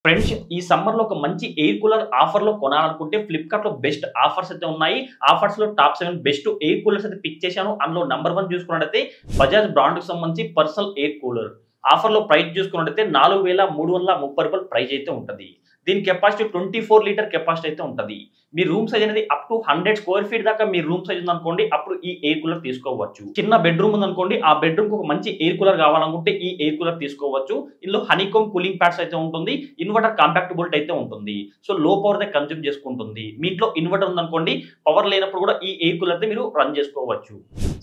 Friends ఈ summer లో ఒక మంచి ఎయిర్ కూలర్ ఆఫర్ లో కొనాలనుకుంటే ఫ్లిప్కార్ట్ లో బెస్ట్ ఆఫర్స్ అయితే ఉన్నాయి. ఆఫర్స్ లో టాప్ 7 బెస్ట్ ఎయిర్ కూలర్స్ అయితే పిక్ చేశాను. అందులో నంబర్ 1 చూసుకున్నట్లయితే బజాజ్ బ్రాండ్ కు సంబంధించి పర్సనల్ ఎయిర్ కూలర్ ఆఫర్ లో ప్రైస్ చూసుకున్నట్లయితే 4330 రూపాయల ప్రైస్ అయితే ఉంటది. దీని కెపాసిటీ 24 లీటర్ కెపాసిటీ అయితే ఉంటది. మీ రూమ్ సైజ్ అనేది అప్ టు 100 స్క్వేర్ ఫీట్ దాకా మీ రూమ్ సైజ్ ఉందనుకోండి, అప్పుడు ఈ ఎయిర్ కూలర్ తీసుకోవచ్చు. చిన్న బెడ్రూమ్ ఉందనుకోండి, ఆ బెడ్రూమ్ కు ఒక మంచి ఎయిర్ కూలర్ కావాలనుకుంటే ఈ ఎయిర్ కూలర్ తీసుకోవచ్చు. ఇందులో హనీకోమ్ కూలింగ్ ప్యాడ్స్ అయితే ఉంటుంది. ఇన్వర్టర్ కాంపాక్ట్ బోల్ట్ అయితే ఉంటుంది. సో లో పవర్ అయితే కన్జ్యూమ్ చేసుకుంటుంది. మీ ఇంట్లో ఇన్వర్టర్ ఉందనుకోండి, పవర్ లేనప్పుడు కూడా ఈ ఎయిర్ కూలర్ మీరు రన్ చేసుకోవచ్చు.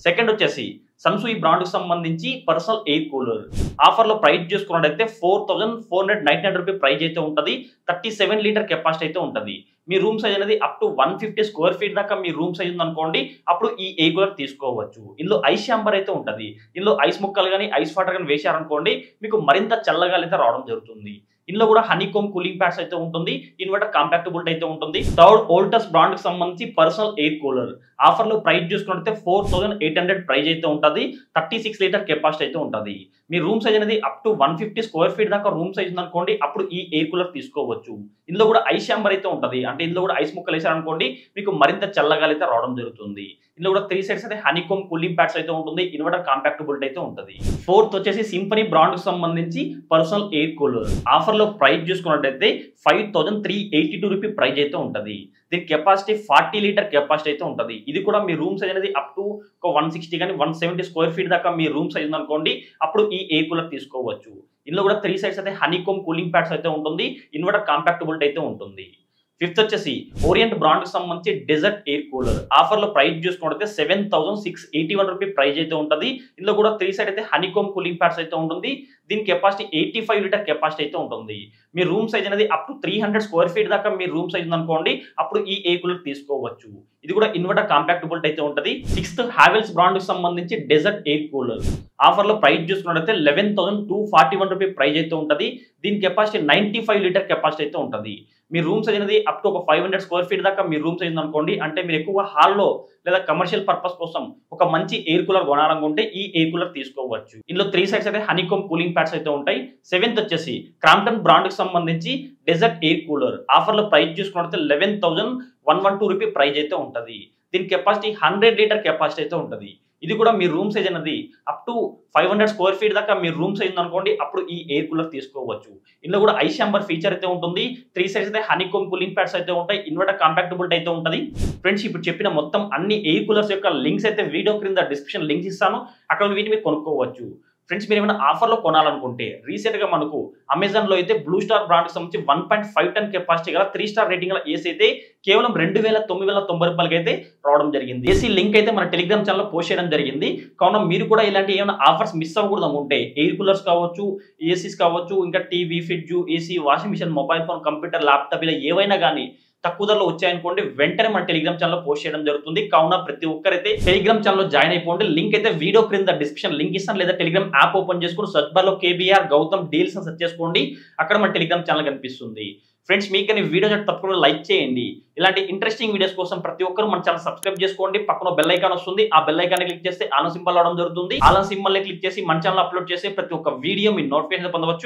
సెకండ్ వచ్చేసి సన్సూయి బ్రాండ్ కు సంబంధించి పర్సనల్ ఎయిర్ కూలర్ ఆఫర్ లో ప్రైస్ చూసుకున్నట్లయితే 4499 రూపీస్ ప్రైస్ అయితే ఉంటది. 37 లీటర్ కెపాసిటీ అయితే ఉంటది. మీ రూమ్ సైజ్ అనేది అప్ టు 150 స్క్వేర్ ఫీట్ దాకా మీ రూమ్ సైజ్ ఉందనుకోండి, అప్పుడు ఈ ఎయిర్ కూలర్ తీసుకోవచ్చు. ఇందులో ఐస్ ఛాంబర్ అయితే ఉంటది. ఇందులో ఐస్ ముక్కలు కానీ ఐస్ వాటర్ కానీ వేశారనుకోండి, మీకు మరింత చల్లగా అయితే రావడం జరుగుతుంది. ఇందులో కూడా హనీకోమ్ కూలింగ్ ప్యాడ్స్ అయితే ఉంటుంది. ఇన్వర్టర్ కాంపాక్ట్ బోల్ట్ అయితే ఉంటుంది. థర్డ్ వోల్టాస్ బ్రాండ్ కి సంబంధించి పర్సనల్ ఎయిర్ కూలర్ ఆఫర్ లో ప్రైస్ చూసుకుంటే 4800 ప్రైస్ అయితే ఉంటది. 36 లీటర్ కెపాసిటీ అయితే ఉంటది. మీ రూమ్ సైజ్ అనేది అప్ టు 150 స్క్వేర్ ఫీట్ దాకా రూమ్ సైజ్ ఉందనుకోండి, అప్పుడు ఈ ఎయిర్ కూలర్ తీసుకోవచ్చు. ఇందులో కూడా ఐస్ ఛాంబర్ అయితే ఉంటది. అంటే ఇందులో కూడా ఐస్ ముక్కలు వేసారనుకోండి, మీకు మరింత చల్లగా అయితే రావడం జరుగుతుంది. ఇందులో కూడా 3 సైడ్స్ అయితే హనీకోమ్ కూలింగ్ ప్యాడ్స్ అయితే ఉంటుంది. ఇన్వర్టర్ కాంపాక్ట్ బోల్ట్ అయితే ఉంటది. ఫోర్త్ వచ్చేసి సింఫనీ బ్రాండ్ కు సంబంధించి పర్సనల్ ఎయిర్ కూలర్ ఆఫర్ లో ప్రైస్ చూసుకున్నట్లయితే 5382 రూపీ ప్రైస్ అయితే ఉంటది. దీని కెపాసిటీ 40 లీటర్ కెపాసిటీ అయితే ఉంటది. ఇది కూడా మీ రూమ్ సైజ్ అనేది అప్ టు ఒక 160 కానీ 170 స్క్వేర్ ఫీట్ దాకా మీ రూమ్ సైజ్ ఉందనుకోండి, అప్పుడు ఈ ఎయిర్ కూలర్ తీసుకోవచ్చు. ఇందులో కూడా 3 సైడ్స్ అయితే హనీకోమ్ కూలింగ్ ప్యాడ్స్ అయితే ఉంటుంది. ఇన్వర్టర్ కాంపాక్ట్ బోల్ట్ అయితే ఉంటుంది. ఫిఫ్త్ వచ్చేసి ఓరియంట్ బ్రాండ్ కు సంబంధించి డెజర్ట్ ఎయిర్ కూలర్ ఆఫర్ లో ప్రైస్ చూసుకుంటే 7681 రూపీ ప్రైస్ అయితే ఉంటది. ఇందులో కూడా 3 సైడ్ అయితే హనీకోమ్ కూలింగ్ ప్యాడ్స్ అయితే ఉంటుంది. దీని కెపాసిటీ 85 లీటర్ కెపాసిటీ అయితే ఉంటుంది. మీ రూమ్ సైజ్ అనేది అప్ టు 300 స్క్వేర్ ఫీట్ దాకా మీ రూమ్ సైజ్ ఉందనుకోండి, అప్పుడు ఈ ఎయిర్ కూలర్ తీసుకోవచ్చు. ఇది కూడా ఇన్వర్టర్ కాంపాక్ట్ బోల్ట్ అయితే ఉంటది. సిక్స్త్ హావెల్స్ బ్రాండ్ కు సంబంధించి డెజర్ట్ ఎయిర్ కూలర్ ఆఫర్ లో ప్రైస్ చూసుకున్నట్లయితే 11241 రూపీ ప్రైస్ అయితే ఉంటది. దీని కెపాసిటీ 95 లీటర్ కెపాసిటీ అయితే ఉంటది. మీ రూమ్ సైజ్ అనేది అప్ టు ఒక 500 స్క్వేర్ ఫీట్ దాకా మీ రూమ్ సైజ్ అనుకోండి, అంటే మీరు ఎక్కువగా హాల్లో లేదా కమర్షియల్ పర్పస్ కోసం ఒక మంచి ఎయిర్ కూలర్ కొనాలనుకుంటే ఈ ఎయిర్ కూలర్ తీసుకోవచ్చు. ఇందులో 3 సైడ్స్ అయితే హనీకోమ్ కూలింగ్ ప్యాడ్స్ అయితే ఉంటాయి. సెవెంత్ వచ్చేసి క్రాంప్టన్ బ్రాండ్ కు సంబంధించి డెజర్ట్ ఎయిర్ కూలర్ ఆఫర్ లో ప్రైస్ చూసుకున్నట్లయితే 11112 రూపీ ప్రైస్ అయితే ఉంటది. దీని కెపాసిటీ 100 లీటర్ కెపాసిటీ అయితే ఉంటది. ఇది కూడా మీ రూమ్ సైజ్ అనేది అప్ టు 500 స్క్వేర్ ఫీట్ దాకా మీ రూమ్ సైజ్ అనుకోండి, అప్పుడు ఈ ఎయిర్ కూలర్ తీసుకోవచ్చు. ఇందులో కూడా ఐస్ ఛాంబర్ ఫీచర్ అయితే ఉంటుంది. 3 సైడ్స్ అయితే హనీకోమ్ కూలింగ్ ప్యాడ్స్ అయితే ఉంటాయి. ఇన్వర్టర్ కాంపాక్ట్ బోల్ట్ అయితే ఉంటది. ఫ్రెండ్స్ ఇప్పుడు చెప్పిన మొత్తం అన్ని ఎయిర్ కూలర్స్ యొక్క లింక్స్ అయితే వీడియో క్రింద డిస్క్రిప్షన్ లింక్స్ ఇస్తాను. అక్కడ వీటిని మీరు కొనుక్కోవచ్చు. ఫ్రెండ్స్ మీరు ఏమైనా ఆఫర్ లో కొనాలనుకుంటే రీసెంట్ గా మనకు అమెజాన్ లో అయితే బ్లూ స్టార్ బ్రాండ్ కి సంబంధించి 1.5 టన్ కెపాసిటీ గల 3 స్టార్ రేటింగ్ గల ఏసీ అయితే కేవలం 2990 రూపాయలకి అయితే రావడం జరిగింది. ఏసీ లింక్ అయితే మన టెలిగ్రామ్ ఛానల్ పోస్ట్ చేయడం జరిగింది. కావున మీరు కూడా ఇలాంటి ఏమైనా ఆఫర్స్ మిస్ అవ్వకూడదు అనుకుంటే ఎయిర్ కూలర్స్ కావచ్చు, ఏసీస్ కావచ్చు, ఇంకా TV, fridge, AC, washing machine, mobile phone, computer, laptop ఇలా ఏవైనా కానీ తక్కువ ధరలో వచ్చాయనుకోండి, వెంటనే మన టెలిగ్రామ్ ఛానల్ పోస్ట్ చేయడం జరుగుతుంది. కావున ప్రతి ఒక్కరైతే టెలిగ్రామ్ ఛానల్ జాయిన్ అయిపోండి. లింక్ అయితే వీడియో క్రింద డిస్క్రిప్షన్ లింక్ ఇస్తాను, లేదా టెలిగ్రామ్ యాప్ ఓపెన్ చేసుకుని సర్చ్ బార్ లో కేబీఆర్ గౌతమ్ డీల్స్ అని సెర్చ్ చేసుకోండి. అక్కడ మన టెలిగ్రామ్ ఛానల్ కనిపిస్తుంది. ఫ్రెండ్స్ మీకు కానీ వీడియో తప్పకుండా లైక్ చేయండి. ఇలాంటి ఇంట్రెస్టింగ్ వీడియోస్ కోసం ప్రతి ఒక్కరు మన ఛానల్ సబ్స్క్రైబ్ చేసుకోండి. పక్కన బెల్ ఐకాన్ వస్తుంది. ఆ బెల్ ఐకాన్ క్లిక్ చేస్తే ఆల్ సింబల్ రావడం జరుగుతుంది. ఆల్ సింబల్ క్లిక్ చేసి మన ఛానల్ అప్లోడ్ చేసి ప్రతి ఒక్క వీడియో మీ నోటిఫికేషన్ పొందవచ్చు.